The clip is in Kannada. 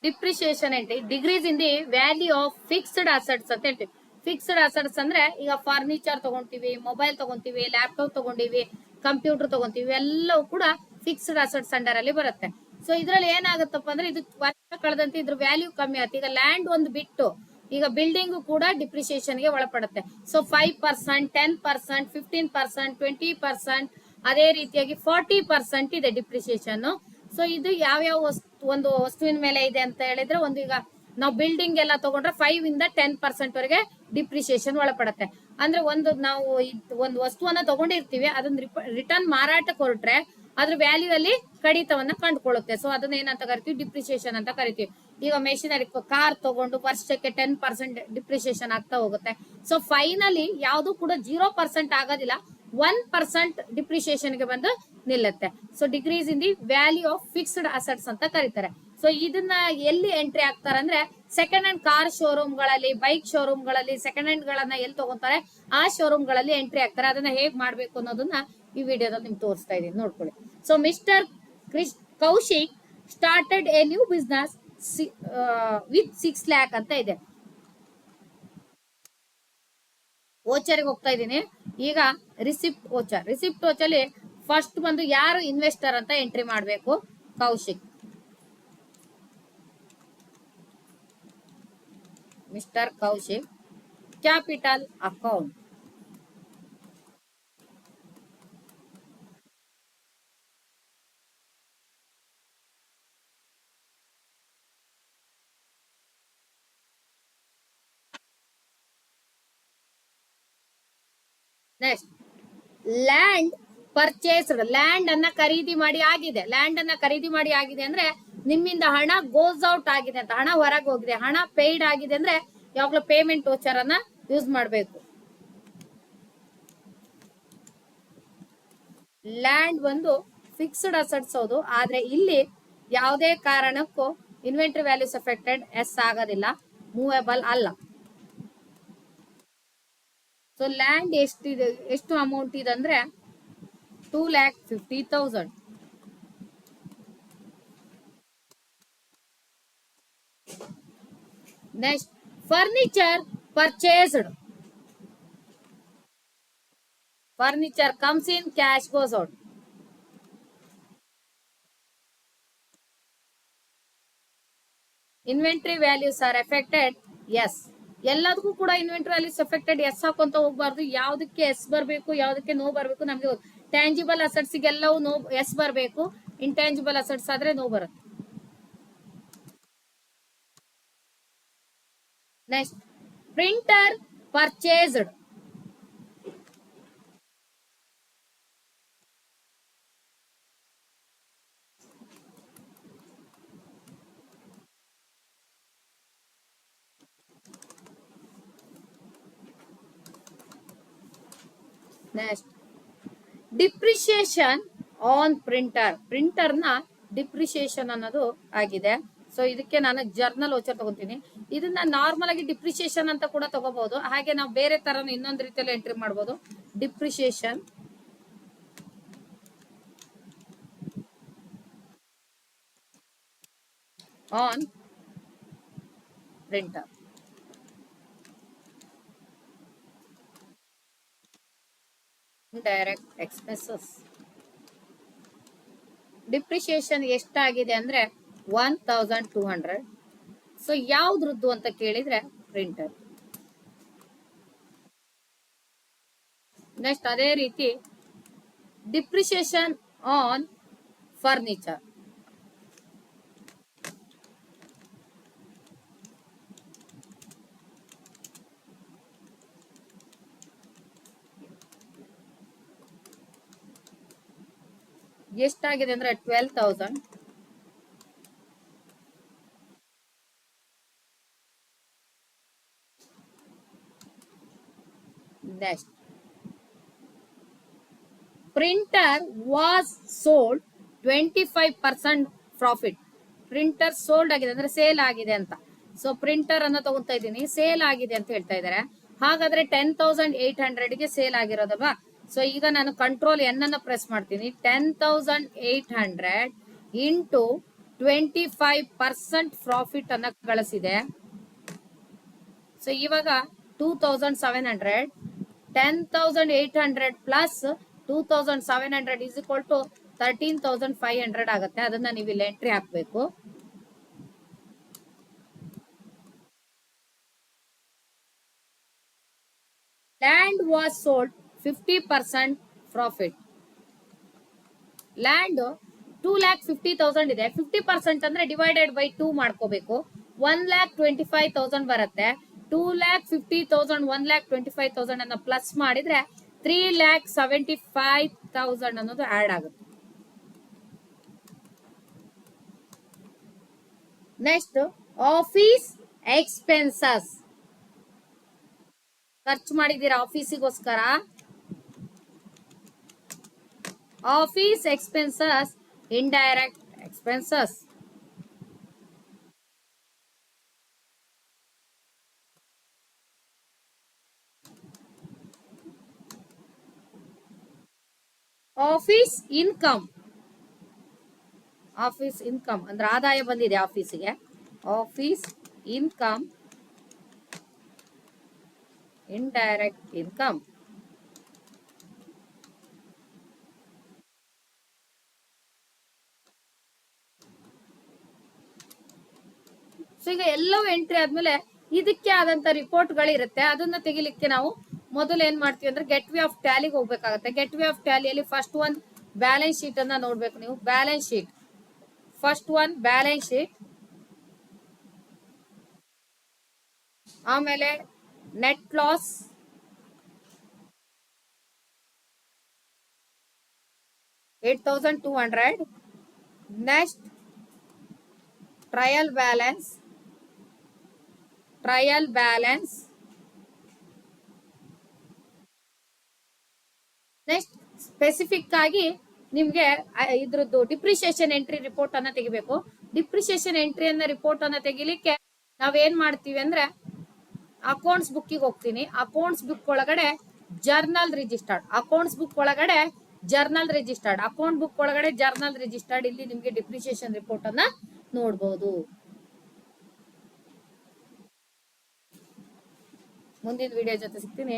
Depreciation entry degrees in the value of fixed assets ಅಂತ ಹೇಳ್ತೀವಿ. ಫಿಕ್ಸ್ಡ್ ಅಸೆಟ್ಸ್ ಅಂದ್ರೆ ಈಗ ಫರ್ನಿಚರ್ ತಗೊಂತೀವಿ, ಮೊಬೈಲ್ ತಗೊಂತೀವಿ, ಲ್ಯಾಪ್ಟಾಪ್ ತಗೊಂಡಿವಿ, ಕಂಪ್ಯೂಟರ್ ತಗೊಂತೀವಿ, ಎಲ್ಲವೂ ಕೂಡ ಫಿಕ್ಸ್ಡ್ ಅಸೆಟ್ಸ್ ಅಂಡರ್ ಅಲ್ಲಿ ಬರುತ್ತೆ. ಸೊ ಇದ್ರಲ್ಲಿ ಏನಾಗುತ್ತಪ್ಪ ಅಂದ್ರೆ ಇದು ವರ್ಷ ಕಳೆದಂತೆ ಇದ್ರ ವ್ಯಾಲ್ಯೂ ಕಮ್ಮಿ ಆಗುತ್ತೆ. ಈಗ ಲ್ಯಾಂಡ್ ಒಂದು ಬಿಟ್ಟು ಈಗ ಬಿಲ್ಡಿಂಗ್ ಕೂಡ ಡಿಪ್ರಿಸಿಯೇಷನ್ ಗೆ ಒಳಪಡುತ್ತೆ. ಸೊ 5%, 10%, 15%, 20%, ಅದೇ ರೀತಿಯಾಗಿ 40% ಇದೆ ಡಿಪ್ರಿಸಿಯೇಷನ್. ಸೊ ಇದು ಯಾವ್ಯಾವ ಒಂದು ವಸ್ತುವಿನ ಮೇಲೆ ಇದೆ ಅಂತ ಹೇಳಿದ್ರೆ, ಒಂದು ಈಗ ನಾವು ಬಿಲ್ಡಿಂಗ್ ಎಲ್ಲ ತಗೊಂಡ್ರೆ 5 ಇಂದ 10% ವರೆಗೆ ಡಿಪ್ರಿಸಿಯೇಷನ್ ಒಳಪಡುತ್ತೆ. ಅಂದ್ರೆ ನಾವು ಒಂದು ವಸ್ತುವನ್ನ ತಗೊಂಡಿರ್ತೀವಿ, ಅದನ್ನ ರಿಟರ್ನ್ ಮಾರಾಟಕ್ಕೆ ಹೊರಟ್ರೆ ಅದ್ರ ವ್ಯಾಲ್ಯೂ ಅಲ್ಲಿ ಕಡಿತವನ್ನ ಕಂಡುಕೊಳ್ಳುತ್ತೆ. ಸೊ ಅದನ್ನ ಏನಂತ ಕರಿತೀವಿ, ಡಿಪ್ರಿಸಿಯೇಷನ್ ಅಂತ ಕರಿತೀವಿ. ಈಗ ಮೆಷಿನರಿ ಕಾರ್ ತಗೊಂಡು ವರ್ಷಕ್ಕೆ 10% ಡಿಪ್ರಿಸಿಯೇಷನ್ ಆಗ್ತಾ ಹೋಗುತ್ತೆ. ಸೊ ಫೈನಲಿ ಯಾವುದು ಕೂಡ 0% ಆಗೋದಿಲ್ಲ, 1% ಡಿಪ್ರಿಸಿಯೇಷನ್ ಗೆ ಬಂದು ನಿಲ್ಲುತ್ತೆ. So decrease in the value of fixed assets ಅಂತ ಕರೀತಾರೆ. ಸೊ ಇದನ್ನ ಎಲ್ಲಿ ಎಂಟ್ರಿ ಆಗ್ತಾರೆ ಅಂದ್ರೆ, ಸೆಕೆಂಡ್ ಹ್ಯಾಂಡ್ ಕಾರ್ ಶೋರೂಮ್ ಗಳಲ್ಲಿ, ಬೈಕ್ ಶೋರೂಮ್ ಗಳಲ್ಲಿ ಸೆಕೆಂಡ್ ಹ್ಯಾಂಡ್ ಗಳನ್ನ ಎಲ್ಲಿ ತಗೋತಾರೆ ಆ ಶೋರೂಮ್ ಗಳಲ್ಲಿ ಎಂಟ್ರಿ ಆಗ್ತಾರೆ. ಅದನ್ನ ಹೇಗ್ ಮಾಡ್ಬೇಕು ಅನ್ನೋದನ್ನ ಈ ವಿಡಿಯೋದಲ್ಲಿ ನಿಮ್ಗೆ ತೋರಿಸ್ತಾ ಇದೀನಿ, ನೋಡ್ಕೊಳ್ಳಿ. So mister Kaushik started A new business with 6 lakh ಅಂತ ಇದೆ. ಓಚರ್ಗೆ ಹೋಗ್ತಾ ಇದ್ದೀನಿ. ಈಗ ರಿಸಿಪ್ಟ್ ಓಚರ್ ಅಲ್ಲಿ ಫಸ್ಟ್ ಬಂದು ಯಾರು ಇನ್ವೆಸ್ಟರ್ ಅಂತ ಎಂಟ್ರಿ ಮಾಡಬೇಕು, Kaushik. Mister Kaushik, capital account. Next land purchased, land ಅನ್ನ ಖರೀದಿ ಮಾಡಿ ಆಗಿದೆ ಅಂದ್ರೆ ನಿಮ್ಮಿಂದ ಹಣ ಗೋಸ್ ಔಟ್ ಆಗಿದೆ ಅಂತ, ಹಣ ಹೊರಗೆ ಹೋಗಿದೆ, ಹಣ ಪೇಯ್ಡ್ ಆಗಿದೆ ಅಂದ್ರೆ ಯಾವಾಗ್ಲೂ ಪೇಮೆಂಟ್ ವೋಚರ್ ಅನ್ನ ಯೂಸ್ ಮಾಡಬೇಕು. ಲ್ಯಾಂಡ್ ಒಂದು ಫಿಕ್ಸ್ಡ್ ಅಸೆಟ್ಸ್ ಹೌದು, ಆದ್ರೆ ಇಲ್ಲಿ ಯಾವುದೇ ಕಾರಣಕ್ಕೂ ಇನ್ವೆಂಟರಿ ವ್ಯಾಲ್ಯೂಸ್ ಅಫೆಕ್ಟೆಡ್ ಎಸ್ ಆಗೋದಿಲ್ಲ, ಮೂವೇಬಲ್ ಅಲ್ಲ. ಸೊ ಲ್ಯಾಂಡ್ ಎಷ್ಟು ಅಮೌಂಟ್ ಇದೆ ಅಂದ್ರೆ 2,50,000. Next furniture purchased. Furniture comes in, cash goes out. Inventory values are affected, yes. ಎಲ್ಲದಕ್ಕೂ ಕೂಡ ಇನ್ವೆಂಟರಿ ವ್ಯಾಲ್ಯೂಸ್ ಎಫೆಕ್ಟೆಡ್ ಎಸ್ ಹಾಕೊಂತ ಹೋಗ್ಬಾರ್ದು. ಯಾವ್ದಕ್ಕೆ ಎಸ್ ಬರಬೇಕು, ಯಾವ್ದಕ್ಕೆ ನೋ ಬರಬೇಕು ನಮ್ಗೆ ಟ್ಯಾಂಜಿಬಲ್ ಅಸೆಟ್ಸ್ ಎಲ್ಲವೂ ನೋ ಎಸ್ ಬರಬೇಕು, ಇಂಟ್ಯಾಂಜಿಬಲ್ ಅಸೆಟ್ಸ್ ಆದ್ರೆ ನೋ ಬರುತ್ತೆ. Next printer purchased. Next depreciation on printer ನ ಡಿಪ್ರಿಸಿಯೇಷನ್ ಅನ್ನೋದು ಆಗಿದೆ. ಸೊ ಇದಕ್ಕೆ ನಾನು ಜರ್ನಲ್ ವೋಚರ್ ತಗೋತೀನಿ. ಇದನ್ನ ನಾರ್ಮಲ್ ಆಗಿ ಡಿಪ್ರಿಸಿಯೇಷನ್ ಅಂತ ಕೂಡ ತಗೋಬಹುದು, ಹಾಗೆ ನಾವು ಬೇರೆ ತರ ಇನ್ನೊಂದು ರೀತಿಯಲ್ಲಿ ಎಂಟ್ರಿ ಮಾಡಬಹುದು. Depreciation on printer. Direct expenses. Depreciation ಎಷ್ಟಾಗಿದೆ ಅಂದ್ರೆ 1,200. ಸೊ ಯಾವ್ದ್ರದ್ದು ಅಂತ ಕೇಳಿದ್ರೆ ಪ್ರಿಂಟರ್. ನೆಕ್ಸ್ಟ್ ಅದೇ ರೀತಿ ಡಿಪ್ರಿಸಿಯೇಷನ್ ಆನ್ ಫರ್ನಿಚರ್. ಎಷ್ಟಾಗಿದೆ ಅಂದ್ರೆ 12,000. Next printer was sold 25% profit. Printer sold ಆಗಿದೆ ಅಂದ್ರೆ ಸೇಲ್ ಆಗಿದೆ ಅಂತ. ಸೊ ಪ್ರಿಂಟರ್ ಅನ್ನ ತಗೊಂತಾ ಇದ್ದೀನಿ, ಸೇಲ್ ಆಗಿದೆ ಅಂತ ಹೇಳ್ತಾ ಇದಾರೆ. ಹಾಗಾದ್ರೆ 10,800 ಗೆ ಸೇಲ್ ಆಗಿರೋದಲ್ವಾ. ಸೊ ಈಗ ನಾನು ಕಂಟ್ರೋಲ್ ಎನ್ ಅನ್ನ ಪ್ರೆಸ್ ಮಾಡ್ತೀನಿ. 10,800 ಇಂಟು 25% ಪ್ರಾಫಿಟ್ ಅನ್ನ ಗಳಿಸಿದೆ. ಸೊ ಇವಾಗ 2700, 10,800 ಪ್ಲಸ್ 2,700 ಇಸ್ ಈಕ್ವಲ್ ಟು 13,500 ಆಗುತ್ತೆ. ಅದನ್ನ ನೀವು ಇಲ್ಲಿ ಎಂಟ್ರಿ ಹಾಕ್ಬೇಕು. Land was sold 50% profit. Land 2,50,000 ಇದೆ. 50% ಅಂದ್ರೆ ಡಿವೈಡೆಡ್ ಬೈ 2 ಮಾಡ್ಕೋಬೇಕು. 1,25,000 ಬರುತ್ತೆ. 2,50,000 1,25,000 ಅನ್ನ ಪ್ಲಸ್ ಮಾಡಿದ್ರೆ 3,75,000 ಅನ್ನೋದು ಆಡ್ ಆಗುತ್ತೆ. Next office expenses. ಖರ್ಚು ಮಾಡಿದ್ದೀರಾ ಆಫೀಸಿಗೋಸ್ಕರ. Office expenses, indirect expenses. Office income. Office income ಅಂದ್ರೆ ಆದಾಯ ಬಂದಿದೆ ಆಫೀಸಿಗೆ. Office income, indirect income. So ಈಗ ಎಲ್ಲವೂ ಎಂಟ್ರಿ ಆದ್ಮೇಲೆ ಇದಕ್ಕೆ ಆದಂತ ರಿಪೋರ್ಟ್ ಗಳಿರುತ್ತೆ. ಅದನ್ನ ತೆಗಿಲಿಕ್ಕೆ ನಾವು ಮೊದಲು ಏನ್ ಮಾಡ್ತೀವಿ ಅಂದ್ರೆ ಗೆಟ್ ವೆ ಆಫ್ ಟ್ಯಾಲಿಗೆ ಹೋಗ್ಬೇಕಾಗತ್ತೆ. ಗೆಟ್ ವೆ ಆಫ್ ಟ್ಯಾಲಿಯಲ್ಲಿ ಫಸ್ಟ್ ಒನ್ ಬ್ಯಾಲೆನ್ಸ್ ಶೀಟ್ ಅನ್ನ ನೋಡ್ಬೇಕು ನೀವು. Balance sheet, first one balance sheet, ಆಮೇಲೆ net loss, $8,200. Next trial balance, trial balance. Next specific ಆಗಿ ನಿಮ್ಗೆ ಇದ್ರದ್ದು ಡಿಪ್ರಿಸಿಯೇಷನ್ ಎಂಟ್ರಿ ರಿಪೋರ್ಟ್ ಅನ್ನ ತೆಗಿಬೇಕು. ಡಿಪ್ರಿಸಿಯೇಷನ್ ಎಂಟ್ರಿ ಅನ್ನ ರಿಪೋರ್ಟ್ ಅನ್ನ ತೆಗಿಲಿಕ್ಕೆ ನಾವೇನ್ ಮಾಡ್ತೀವಿ ಅಂದ್ರೆ ಅಕೌಂಟ್ಸ್ ಬುಕ್ಕಿಗೆ ಹೋಗ್ತೀನಿ. ಅಕೌಂಟ್ಸ್ ಬುಕ್ ಒಳಗಡೆ ಜರ್ನಲ್ ರಿಜಿಸ್ಟರ್ಡ್, ಅಕೌಂಟ್ಸ್ ಬುಕ್ ಒಳಗಡೆ ಜರ್ನಲ್ ರಿಜಿಸ್ಟರ್ಡ್, ಅಕೌಂಟ್ ಬುಕ್ ಒಳಗಡೆ ಜರ್ನಲ್ ರಿಜಿಸ್ಟರ್ಡ್. ಇಲ್ಲಿ ನಿಮ್ಗೆ ಡಿಪ್ರಿಸಿಯೇಷನ್ ರಿಪೋರ್ಟ್ ಅನ್ನ ನೋಡಬಹುದು. ಮುಂದಿನ ವಿಡಿಯೋ ಜೊತೆ ಸಿಗ್ತೀನಿ.